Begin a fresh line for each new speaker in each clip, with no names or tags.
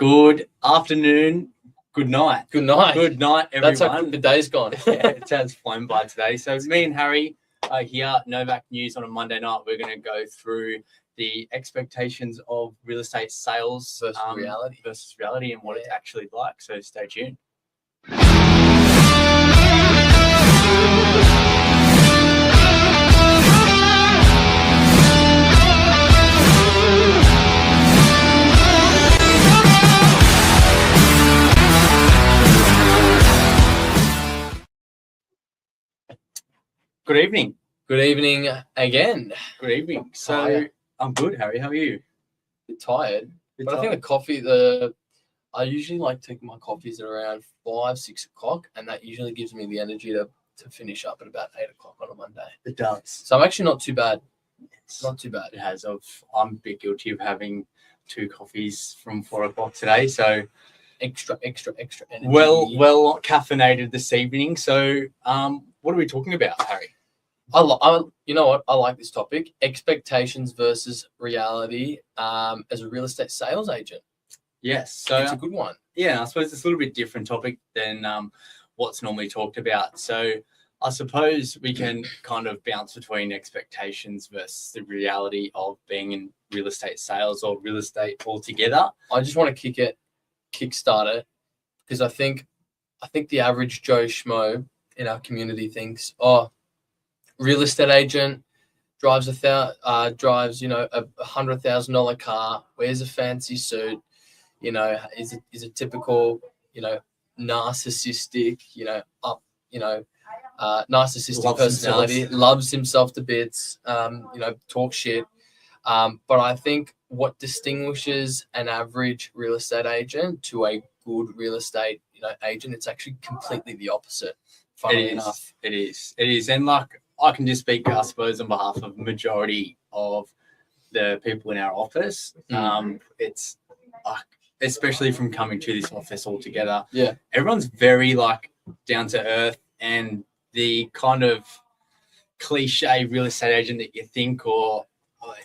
Good afternoon, good night.
Good night.
Good night, everyone.
That's how quick the day's gone.
Yeah, it has flown by today. So me and Harry are here, Novak News on a Monday night. We're going to go through the expectations of real estate sales
versus reality
and what it's actually like. So stay tuned. Good evening.
Good evening again.
Good evening. So
Tired.
I'm good, Harry. How are you?
Bit tired. I think the coffee, I usually like taking my coffees at around 5-6 o'clock, and that usually gives me the energy to finish up at about 8 o'clock on a Monday.
It does.
So I'm actually not too bad.
It's
Not too bad.
It has. I'm a bit guilty of having 2 coffees from 4 o'clock today. So
Extra energy.
well caffeinated this evening. So what are we talking about, Harry?
You know what? I like this topic: expectations versus reality. As a real estate sales agent,
Yes. So
it's a good one.
yeah, I suppose it's a little bit different topic than what's normally talked about. So I suppose we can kind of bounce between expectations versus the reality of being in real estate sales or real estate altogether.
I just want to kickstart it, because I think the average Joe Schmo in our community thinks, real estate agent drives a $100,000 car, wears a fancy suit, is a typical narcissistic narcissistic personality, loves himself to bits, talk shit. But I think what distinguishes an average real estate agent to a good real estate agent, it's actually completely the opposite. Funnily enough.
It is. And like, I can just speak, I suppose, on behalf of the majority of the people in our office. It's especially from coming to this office altogether.
Yeah.
Everyone's very down to earth, and the kind of cliche real estate agent that you think, or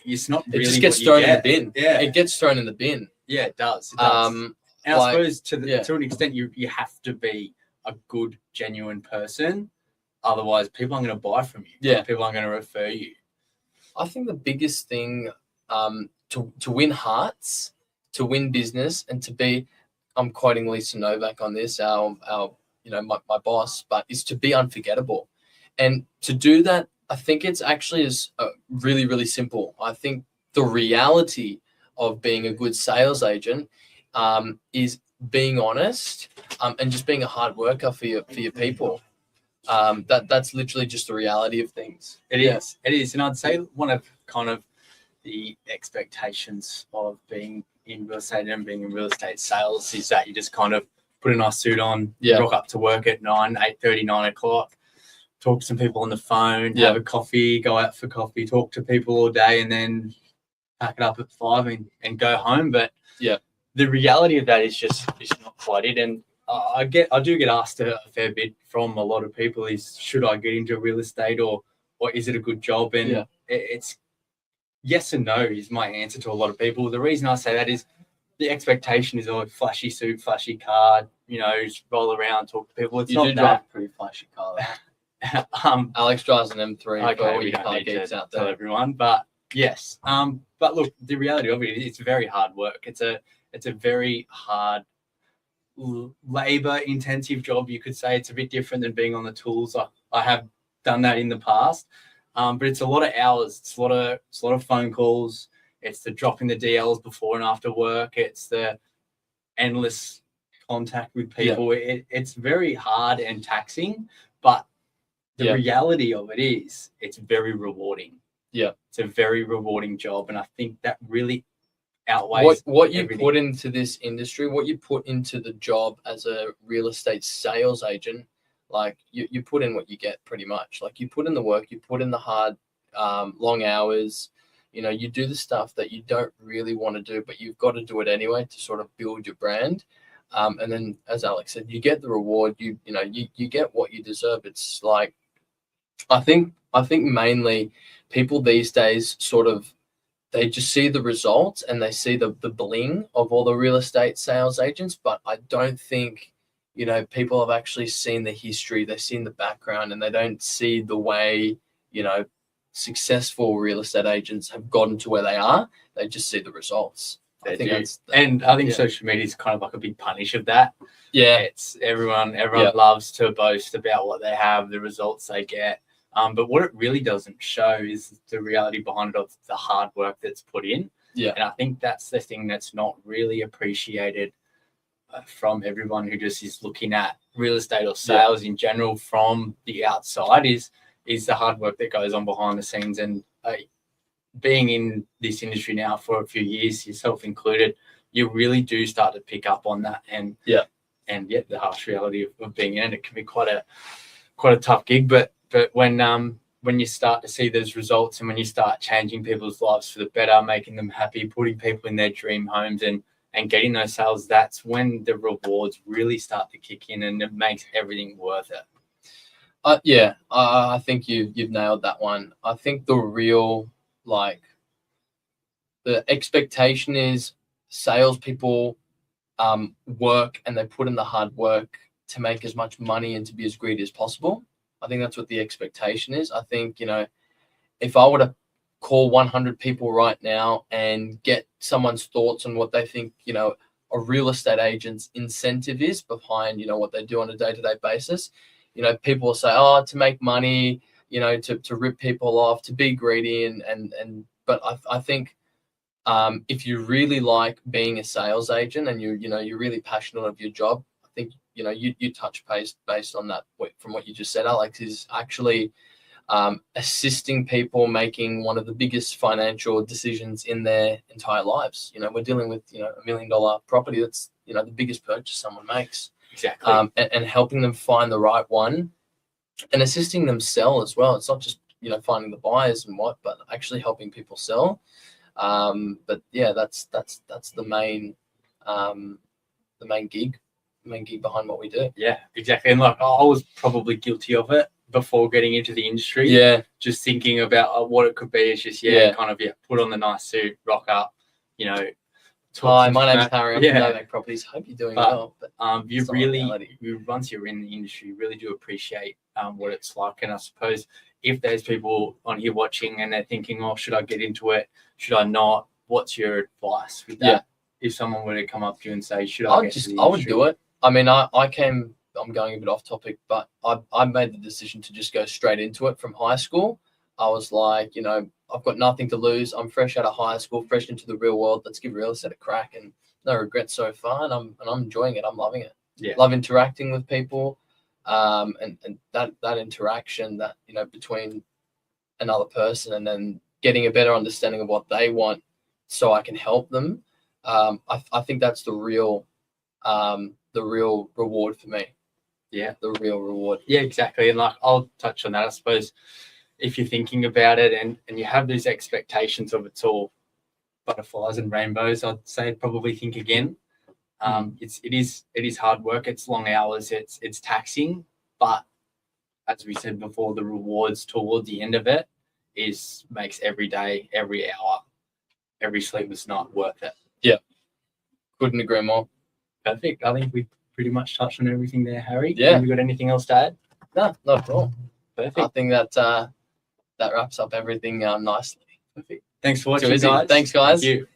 it's not really.
It just gets thrown in the bin.
Yeah.
It gets thrown in the bin.
Yeah, it does. And I suppose to an extent, you have to be a good, genuine person. Otherwise, people aren't going to buy from you.
Yeah.
People aren't going to refer you.
I think the biggest thing to win hearts, to win business, and to be, I'm quoting Lisa Novak on this, our my boss, but is to be unforgettable. And to do that, I think it's actually really, really simple. I think the reality of being a good sales agent is being honest and just being a hard worker for your people. That's literally just the reality of things.
It is. And I'd say one of kind of the expectations of being in real estate and being in real estate sales is that you just kind of put a nice suit on, rock up to work at 8:30, 9 o'clock, talk to some people on the phone, have a coffee, go out for coffee, talk to people all day, and then pack it up at 5 and go home. But the reality of that is not quite it. And I do get asked a fair bit from a lot of people is, should I get into real estate or is it a good job? And it's yes and no is my answer to a lot of people. The reason I say that is the expectation is a flashy suit, flashy car, just roll around, talk to people. It's not
drive a pretty flashy car. Alex drives an M3.
Okay, we don't need to tell everyone, but yes. But look, the reality of it is it's very hard work. It's a very hard, labor intensive job. You could say it's a bit different than being on the tools. I have done that in the past, but it's a lot of hours. It's a lot of phone calls. It's the dropping the DLs before and after work. It's the endless contact with people. It's very hard and taxing, but the reality of it is it's very rewarding. It's a very rewarding job, and I think that really outweighs
what you put into this industry, what you put into the job as a real estate sales agent. Like you put in what you get, pretty much. Like, you put in the work, you put in the hard, long hours. You do the stuff that you don't really want to do, but you've got to do it anyway to sort of build your brand. And then, as Alex said, you get the reward. You get what you deserve. It's I think mainly people these days sort of they just see the results and they see the bling of all the real estate sales agents. But I don't think, people have actually seen the history, they've seen the background, and they don't see the way, successful real estate agents have gotten to where they are. They just see the results.
I think social media is kind of like a big punish of that.
Yeah.
It's everyone loves to boast about what they have, the results they get. But what it really doesn't show is the reality behind it of the hard work that's put in.
Yeah.
And I think that's the thing that's not really appreciated from everyone who just is looking at real estate or sales in general from the outside is the hard work that goes on behind the scenes. And being in this industry now for a few years, yourself included, you really do start to pick up on that. And the harsh reality of being in it can be quite a tough gig. But when you start to see those results and when you start changing people's lives for the better, making them happy, putting people in their dream homes and getting those sales, that's when the rewards really start to kick in and it makes everything worth it.
I think you've nailed that one. I think the real, the expectation is salespeople work and they put in the hard work to make as much money and to be as greedy as possible. I think that's what the expectation is. I think, if I were to call 100 people right now and get someone's thoughts on what they think, a real estate agent's incentive is behind, what they do on a day-to-day basis, people will say, to make money, to rip people off, to be greedy. But I think if you really like being a sales agent and you're really passionate of your job, I think, you touch based on that from what you just said, Alex, is actually assisting people making one of the biggest financial decisions in their entire lives. We're dealing with, $1 million property. That's, the biggest purchase someone makes.
Exactly.
And helping them find the right one and assisting them sell as well. It's not just, finding the buyers and but actually helping people sell. But yeah, that's the main gig behind what we do.
Yeah, exactly. And I was probably guilty of it before getting into the industry.
Yeah.
Just thinking about what it could be. It's just, put on the nice suit, rock up,
Hi, my name's Harry. I'm from Novak Properties. Hope you're doing well. But
once you're in the industry, you really do appreciate what it's like. And I suppose if there's people on here watching and they're thinking, should I get into it? Should I not? What's your advice with that? If someone were to come up to you and say, should I get into the industry?
I would do it. I mean, I'm going a bit off topic, but I made the decision to just go straight into it from high school. I was like, I've got nothing to lose. I'm fresh out of high school, fresh into the real world. Let's give real estate a crack, and no regrets so far. And I'm enjoying it. I'm loving it.
Yeah.
Love interacting with people, and that interaction that between another person and then getting a better understanding of what they want, so I can help them. I think that's the real reward for me.
Yeah,
the real reward.
Yeah, exactly. And I'll touch on that. I suppose if you're thinking about it and you have these expectations of it's all butterflies and rainbows, I'd say probably think again. It is hard work. It's long hours. It's taxing, but as we said before, the rewards toward the end of it makes every day, every hour, every sleepless night worth it.
Yeah, couldn't agree more.
Perfect. I think we pretty much touched on everything there, Harry.
Yeah.
Have you got anything else to add?
No, not at all.
Perfect.
I think that wraps up everything nicely.
Perfect. Thanks for watching, guys.
Thanks, guys.
Thank you.